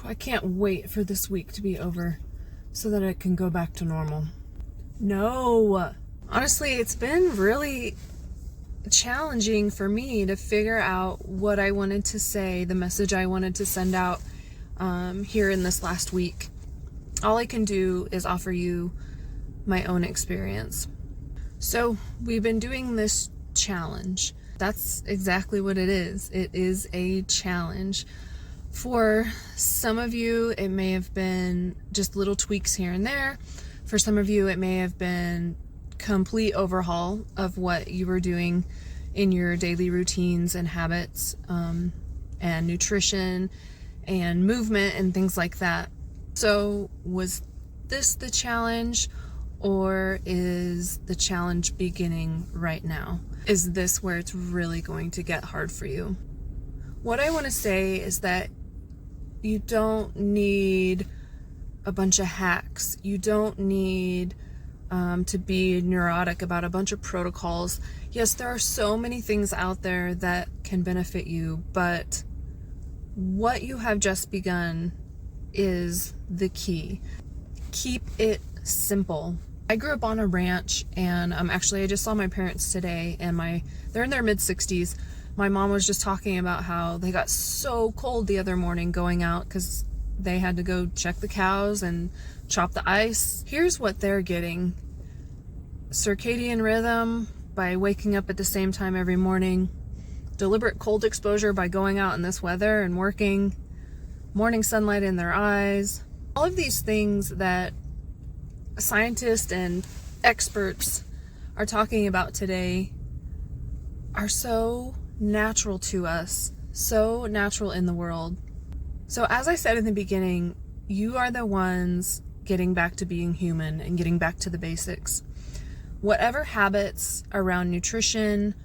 I can't wait for this week to be over so that I can go back to normal. No, honestly, it's been really challenging for me to figure out what I wanted to say, the message I wanted to send out here in this last week. All I can do is offer you my own experience. So we've been doing this challenge. That's exactly what it is. It is a challenge. For some of you, it may have been just little tweaks here and there. For some of you, it may have been complete overhaul of what you were doing in your daily routines and habits, and nutrition and movement and things like that. So was this the challenge, or is the challenge beginning right now? Is this where it's really going to get hard for you? What I want to say is that you don't need a bunch of hacks. You don't need to be neurotic about a bunch of protocols. Yes, there are so many things out there that can benefit you, but what you have just begun is the key. Keep it simple. I grew up on a ranch, and actually I just saw my parents today, and they're in their mid-60s. My mom was just talking about how they got so cold the other morning going out because they had to go check the cows and chop the ice. Here's what they're getting: circadian rhythm by waking up at the same time every morning, deliberate cold exposure by going out in this weather and working, morning sunlight in their eyes. All of these things that scientists and experts are talking about today are so natural to us, so natural in the world. So as I said in the beginning, you are the ones getting back to being human and getting back to the basics. Whatever habits around nutrition,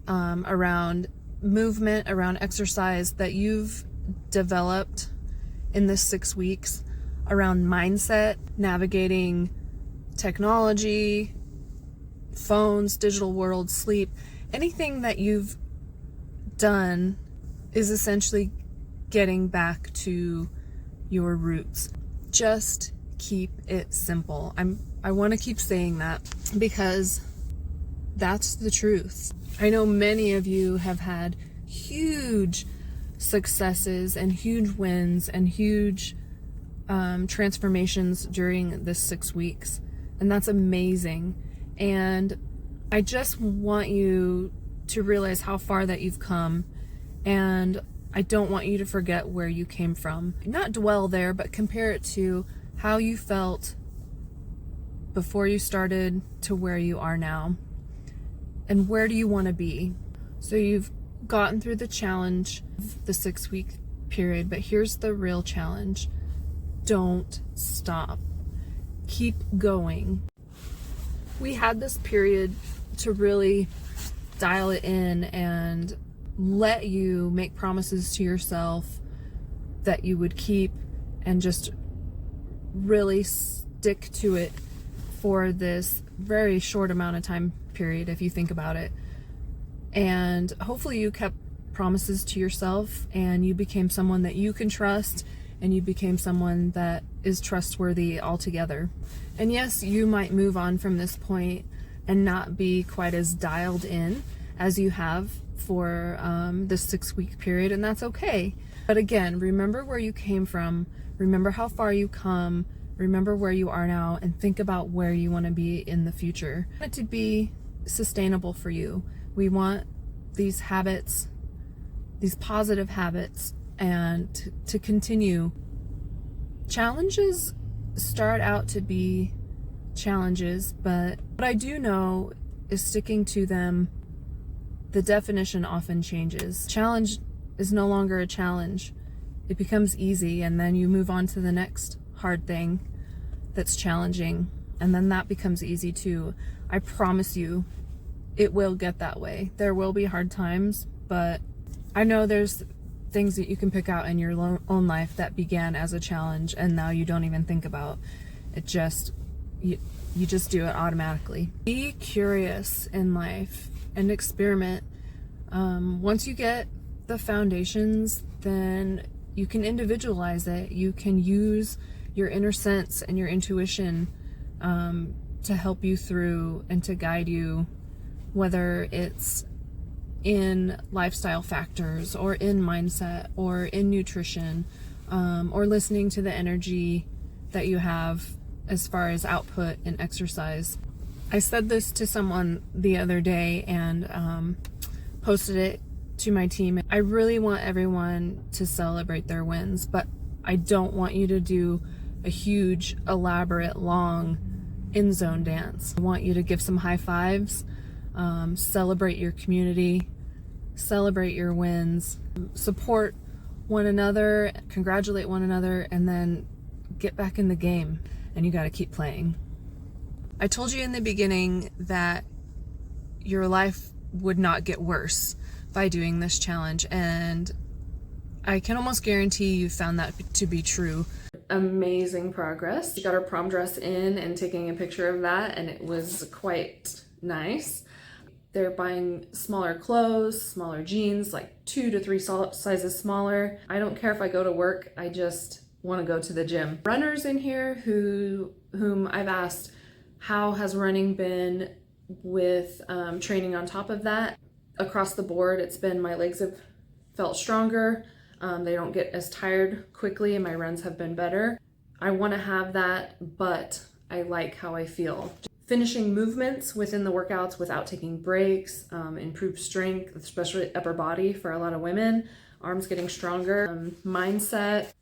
around movement, around exercise that you've developed in this 6 weeks, around mindset, navigating technology, phones, digital world, sleep, anything that you've done is essentially getting back to your roots. Just keep it simple. I want to keep saying that because that's the truth. I know many of you have had huge successes and huge wins and huge transformations during this 6 weeks, and that's amazing. And I just want you to realize how far that you've come, and I don't want you to forget where you came from. Not dwell there, but compare it to how you felt before you started to where you are now. And where do you want to be? So you've gotten through the challenge of the 6-week period, but here's the real challenge. Don't stop. Keep going. We had this period to really dial it in and let you make promises to yourself that you would keep, and just really stick to it for this very short amount of time period, if you think about it. And hopefully you kept promises to yourself, and you became someone that you can trust, and you became someone that is trustworthy altogether. And yes, you might move on from this point and not be quite as dialed in as you have for this 6-week period, and that's okay. But again, remember where you came from, remember how far you come, remember where you are now, and think about where you want to be in the future. We want it to be sustainable for you. We want these habits, these positive habits, and to continue. Challenges start out to be challenges, but what I do know is sticking to them, the definition often changes. Challenge is no longer a challenge. It becomes easy, and then you move on to the next hard thing that's challenging, and then that becomes easy too. I promise you, it will get that way. There will be hard times, but I know there's things that you can pick out in your own life that began as a challenge and now you don't even think about it. You just do it automatically. Be curious in life and experiment. Once you get the foundations, then you can individualize it. You can use your inner sense and your intuition to help you through and to guide you, whether it's in lifestyle factors or in mindset or in nutrition, or listening to the energy that you have as far as output and exercise. I said this to someone the other day and posted it to my team. I really want everyone to celebrate their wins, but I don't want you to do a huge, elaborate, long in-zone dance. I want you to give some high fives, celebrate your community, celebrate your wins, support one another, congratulate one another, and then get back in the game. And you got to keep playing. I told you in the beginning that your life would not get worse by doing this challenge, and I can almost guarantee you found that to be true. Amazing progress. We got our prom dress in and taking a picture of that, and it was quite nice. They're buying smaller clothes, smaller jeans, like 2 to 3 sizes smaller. I don't care if I go to work, I just want to go to the gym. Runners in here whom I've asked, how has running been with training on top of that? Across the board, it's been my legs have felt stronger. They don't get as tired quickly, and my runs have been better. I want to have that, but I like how I feel. Finishing movements within the workouts without taking breaks, improved strength, especially upper body for a lot of women, arms getting stronger, mindset,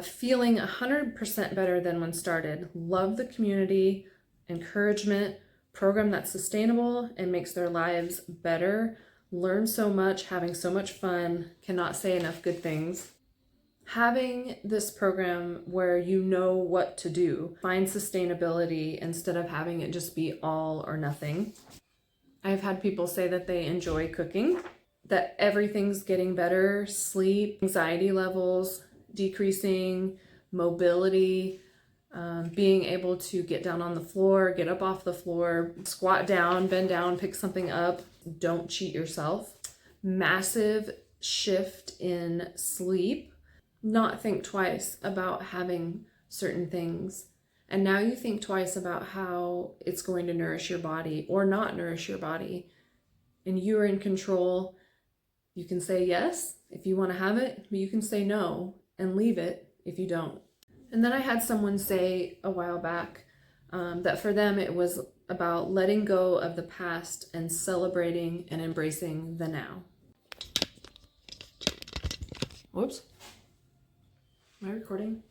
feeling 100% better than when started. Love the community, encouragement, program that's sustainable and makes their lives better. Learn so much, having so much fun, cannot say enough good things. Having this program where you know what to do, find sustainability instead of having it just be all or nothing. I've had people say that they enjoy cooking, that everything's getting better, sleep, anxiety levels decreasing, mobility, being able to get down on the floor, get up off the floor, squat down, bend down, pick something up. Don't cheat yourself. Massive shift in sleep. Not think twice about having certain things. And now you think twice about how it's going to nourish your body or not nourish your body. And you're in control. You can say yes if you want to have it, but you can say no and leave it if you don't. And then I had someone say a while back that for them it was about letting go of the past and celebrating and embracing the now. Whoops. Am I recording?